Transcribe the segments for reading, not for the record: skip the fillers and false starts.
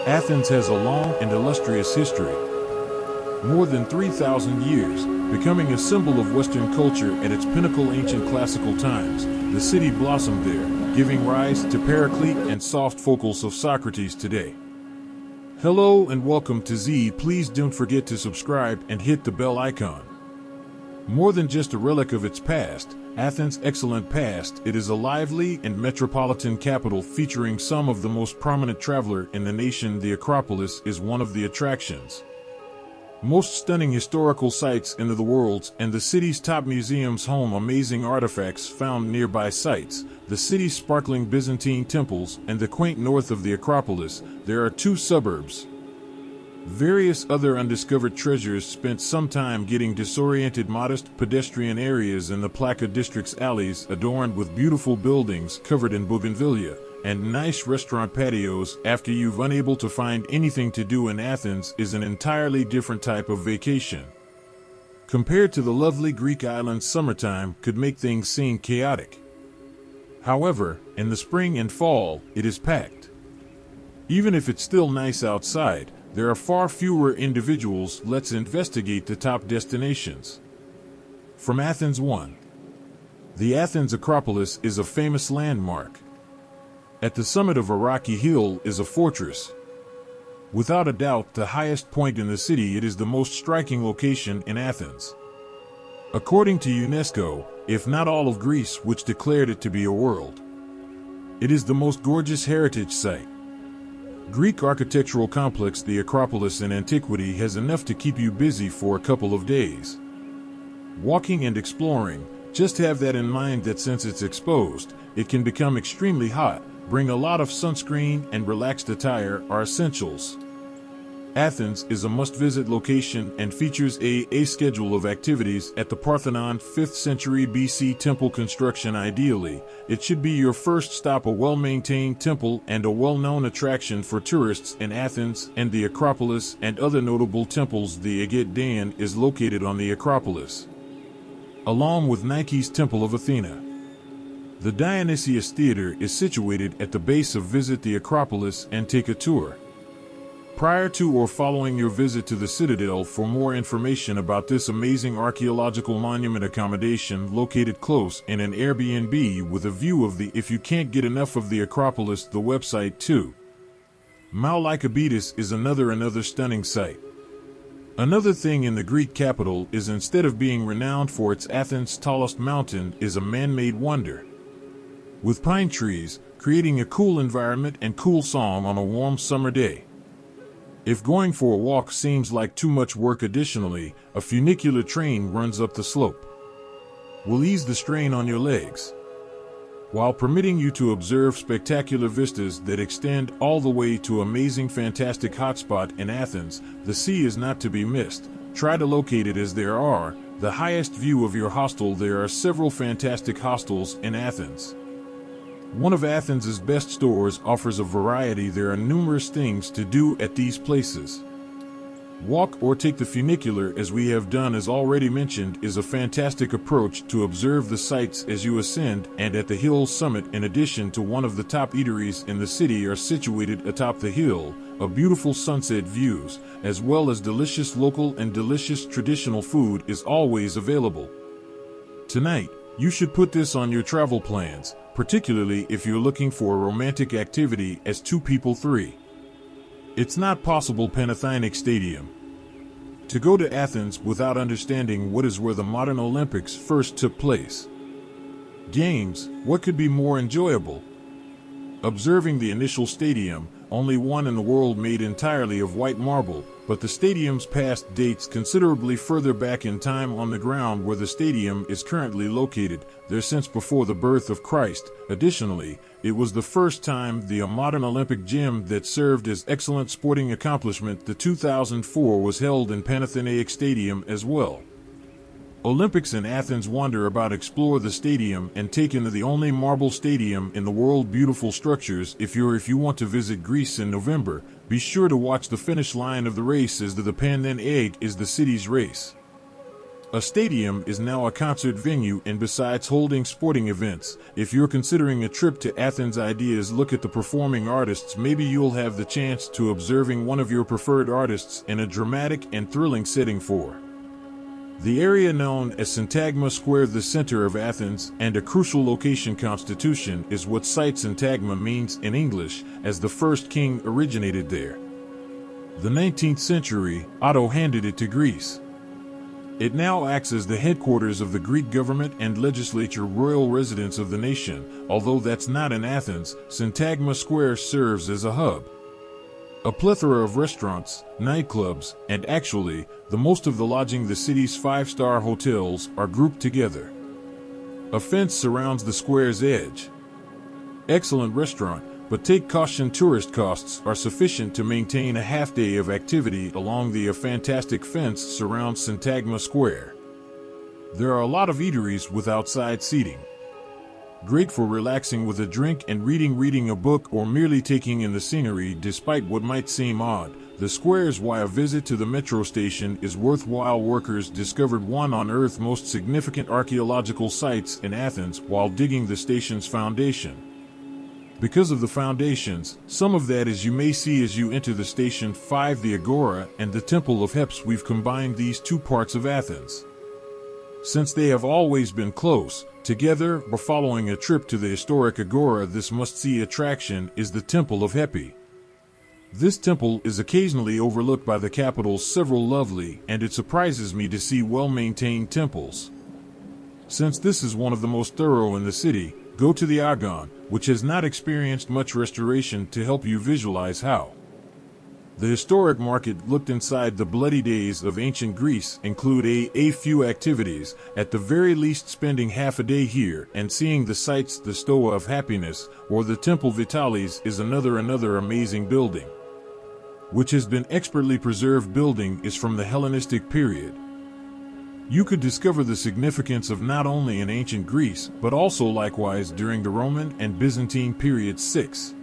Athens has a long and illustrious history. More than 3,000 years, becoming a symbol of Western culture at its pinnacle ancient classical times, the city blossomed there, giving rise to Paraclete and soft vocals of Socrates today. Hello and welcome to Z. Please don't forget to subscribe and hit the bell icon. More than just a relic of its past, Athens' excellent past, it is a lively and metropolitan capital featuring some of the most prominent traveler in the nation. The Acropolis is one of the attractions. Most stunning historical sites in the world, and the city's top museums home amazing artifacts found nearby sites, the city's sparkling Byzantine temples, and the quaint north of the Acropolis, there are two suburbs. Various other undiscovered treasures spent some time getting disoriented. Modest pedestrian areas in the Plaka district's alleys adorned with beautiful buildings covered in bougainvillea, and nice restaurant patios after you've unable to find anything to do in Athens is an entirely different type of vacation. Compared to the lovely Greek islands, summertime could make things seem chaotic. However, in the spring and fall, it is packed. Even if it's still nice outside, there are far fewer individuals. Let's investigate the top destinations. From Athens 1. The Athens Acropolis is a famous landmark. At the summit of a rocky hill is a fortress. Without a doubt the highest point in the city, it is the most striking location in Athens. According to UNESCO, if not all of Greece, which declared it to be a world, it is the most gorgeous heritage site. Greek architectural complex, the Acropolis in antiquity has enough to keep you busy for a couple of days. Walking and exploring, just have that in mind that since it's exposed, it can become extremely hot. Bring a lot of sunscreen and relaxed attire are essentials. Athens is a must-visit location and features a schedule of activities at the Parthenon 5th century BC temple construction. Ideally, it should be your first stop, a well-maintained temple and a well-known attraction for tourists in Athens, and the Acropolis and other notable temples. The Aegean is located on the Acropolis, along with Nike's Temple of Athena. The Dionysius Theater is situated at the base of. Visit the Acropolis and take a tour. Prior to or following your visit to the Citadel, for more information about this amazing archaeological monument, accommodation located close in an Airbnb with a view of the. If you can't get enough of the Acropolis, the website too. Mount Lycabettus is another stunning site. Another thing in the Greek capital is, instead of being renowned for its Athens' tallest mountain, is a man-made wonder, with pine trees, creating a cool environment and cool song on a warm summer day. If going for a walk seems like too much work, additionally, a funicular train runs up the slope. Will ease the strain on your legs, while permitting you to observe spectacular vistas that extend all the way to amazing fantastic hotspot in Athens. The sea is not to be missed. Try to locate it, as there are the highest view of your hostel. There are several fantastic hostels in Athens. One of Athens' best stores offers a variety. There are numerous things to do at these places. Walk or take the funicular, as we have done, as already mentioned, is a fantastic approach to observe the sights as you ascend. And at the hill's summit, in addition to one of the top eateries in the city, are situated atop the hill, a beautiful sunset views, as well as delicious local and delicious traditional food is always available. Tonight, you should put this on your travel plans, particularly if you're looking for a romantic activity as two people. 3. It's not possible. Panathenaic Stadium. To go to Athens without understanding what is where the modern Olympics first took place. Games, what could be more enjoyable? Observing the initial stadium, only one in the world made entirely of white marble, but the stadium's past dates considerably further back in time. On the ground where the stadium is currently located, there since before the birth of Christ. Additionally, it was the first time the modern Olympic gym that served as excellent sporting accomplishment. The 2004 was held in Panathenaic Stadium as well. Olympics in Athens. Wander about, explore the stadium, and take in the only marble stadium in the world. Beautiful structures. If you want to visit Greece in November, be sure to watch the finish line of the race, as the Panathenaic is the city's race. A stadium is now a concert venue, and besides holding sporting events, if you're considering a trip to Athens, ideas look at the performing artists. Maybe you'll have the chance to observing one of your preferred artists in a dramatic and thrilling setting. For the area known as Syntagma Square, the center of Athens and a crucial location, Constitution is what site Syntagma means in English, as the first king originated there. The 19th century, Otto handed it to Greece. It now acts as the headquarters of the Greek government and legislature, royal residence of the nation. Although that's not in Athens, Syntagma Square serves as a hub. A plethora of restaurants, nightclubs, and actually, the most of the lodging, the city's 5-star hotels, are grouped together. A fence surrounds the square's edge. Excellent restaurant, but take caution, tourist costs are sufficient to maintain a half-day of activity along the fantastic fence surrounds Syntagma Square. There are a lot of eateries with outside seating. Great for relaxing with a drink and reading a book, or merely taking in the scenery. Despite what might seem odd, the square is why a visit to the metro station is worthwhile. Workers discovered one on Earth's most significant archaeological sites in Athens while digging the station's foundation. Because of the foundations, some of that as you may see as you enter the station. 5. The Agora and the Temple of Heps. We've combined these two parts of Athens. Since they have always been close together, or following a trip to the historic Agora, this must-see attraction is the Temple of Hepi. This temple is occasionally overlooked by the capital's several lovely, and it surprises me to see well-maintained temples. Since this is one of the most thorough in the city, go to the Agon, which has not experienced much restoration, to help you visualize how. The historic market looked inside the bloody days of ancient Greece include a few activities, at the very least spending half a day here and seeing the sights. The Stoa of Happiness, or the Temple Vitalis, is another amazing building, which has been expertly preserved. Building is from the Hellenistic period. You could discover the significance of not only in ancient Greece, but also likewise during the Roman and Byzantine periods. 6.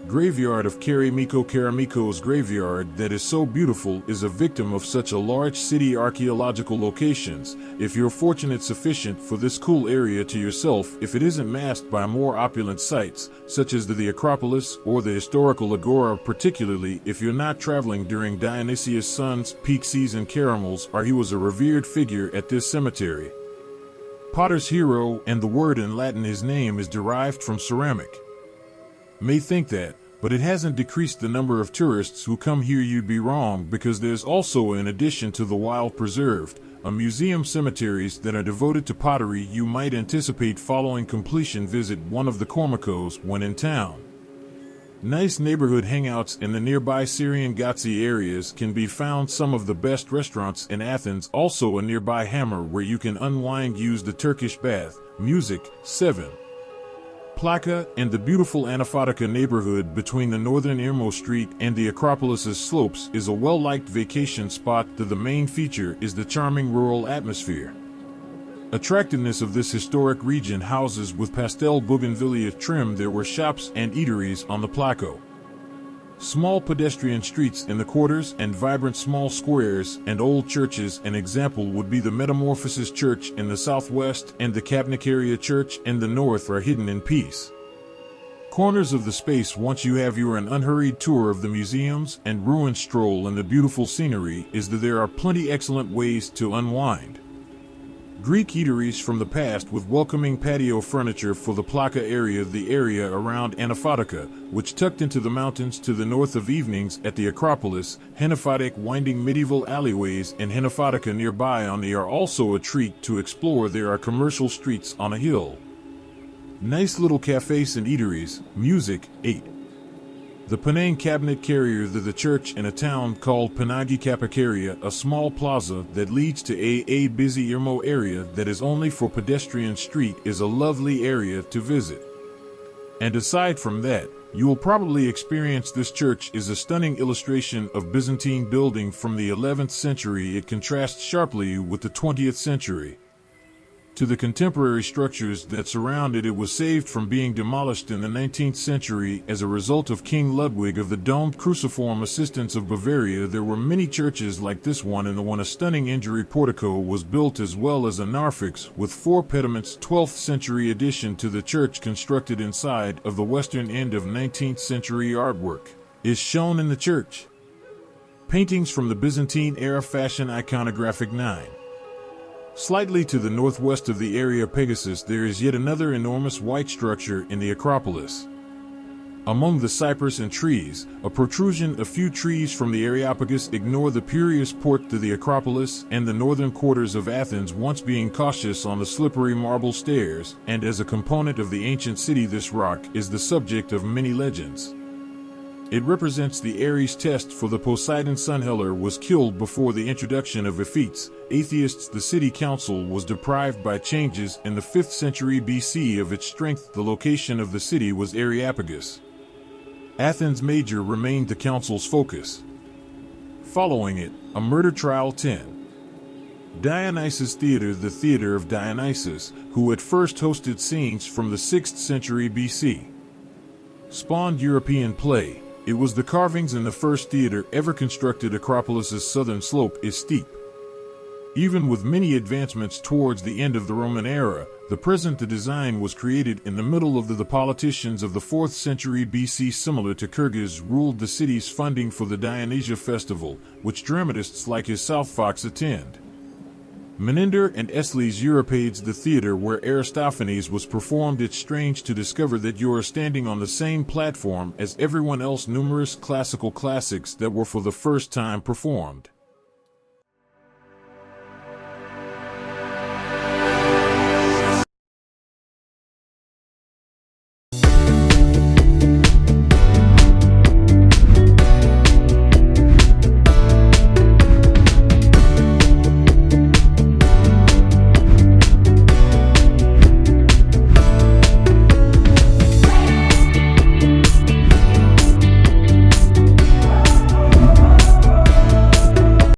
Graveyard of Karamiko. Karamiko's graveyard, that is so beautiful, is a victim of such a large city archaeological locations. If you're fortunate sufficient for this cool area to yourself, if it isn't masked by more opulent sites, such as the Acropolis or the historical Agora, particularly if you're not traveling during Dionysius' son's peak season. Caramels are he was a revered figure at this cemetery. Potter's hero, and the word in Latin his name is derived from ceramic. May think that, but it hasn't decreased the number of tourists who come here. You'd be wrong, because there's also, in addition to the wild preserved, a museum cemeteries that are devoted to pottery. You might anticipate following completion. Visit one of the Kormikos when in town. Nice neighborhood hangouts in the nearby Syrian Gotzi areas can be found. Some of the best restaurants in Athens, also a nearby Hammer where you can unwind. Use the Turkish bath. Music. 7. Plaka, and the beautiful Anaphatica neighborhood between the northern Irmo Street and the Acropolis's slopes is a well-liked vacation spot. The main feature is the charming rural atmosphere. Attractiveness of this historic region houses with pastel bougainvillea trim. There were shops and eateries on the Placo. Small pedestrian streets in the quarters and vibrant small squares and old churches. An example would be the Metamorphosis Church in the southwest and the Kapnikaria Church in the north are hidden in peace corners of the space. Once you have your an unhurried tour of the museums and ruined stroll in the beautiful scenery, is that there are plenty excellent ways to unwind. Greek eateries from the past with welcoming patio furniture for the Plaka area. The area around Anaphatica, which tucked into the mountains to the north of. Evenings at the Acropolis, Henophatic winding medieval alleyways in Henophatica nearby on the are also a treat to explore. There are commercial streets on a hill. Nice little cafes and eateries. Music. 8. The Penang Cabinet Carrier. The church in a town called Panagi Kapakaria, a small plaza that leads to a busy Irmo area that is only for pedestrian street, is a lovely area to visit. And aside from that, you will probably experience this church is a stunning illustration of Byzantine building from the 11th century. It contrasts sharply with the 20th century. to the contemporary structures that surrounded it was saved from being demolished in the 19th century as a result of King Ludwig of the domed cruciform assistance of Bavaria. There were many churches like this one, and the one a stunning injury portico was built, as well as a narthex with 4 pediments. 12th century addition to the church, constructed inside of the western end of 19th century artwork, is shown in the church. Paintings from the Byzantine era fashion iconographic 9. Slightly to the northwest of the area Pegasus, there is yet another enormous white structure in the Acropolis. Among the cypress and trees, a protrusion a few trees from the Areopagus ignore the Piraeus port to the Acropolis and the northern quarters of Athens, once being cautious on the slippery marble stairs, and as a component of the ancient city this rock is the subject of many legends. It represents the Ares test, for the Poseidon son Heller was killed before the introduction of Ephetes, atheists. The city council was deprived by changes in the 5th century BC of its strength. The location of the city was Areopagus. Athens Major remained the council's focus. Following it, a murder trial. 10. Dionysus Theatre. The theater of Dionysus, who at first hosted scenes from the 6th century BC, spawned European play. It was the carvings in the first theater ever constructed. Acropolis's southern slope is steep. Even with many advancements towards the end of the Roman era, the present design was created in the middle of the politicians of the 4th century BC. Similar to Kyrgyz, ruled the city's funding for the Dionysia festival, which dramatists like his South Fox attend. Menander and Esli's Euripades. The theater where Aristophanes was performed. It's strange to discover that you are standing on the same platform as everyone else. Numerous classical classics that were for the first time performed.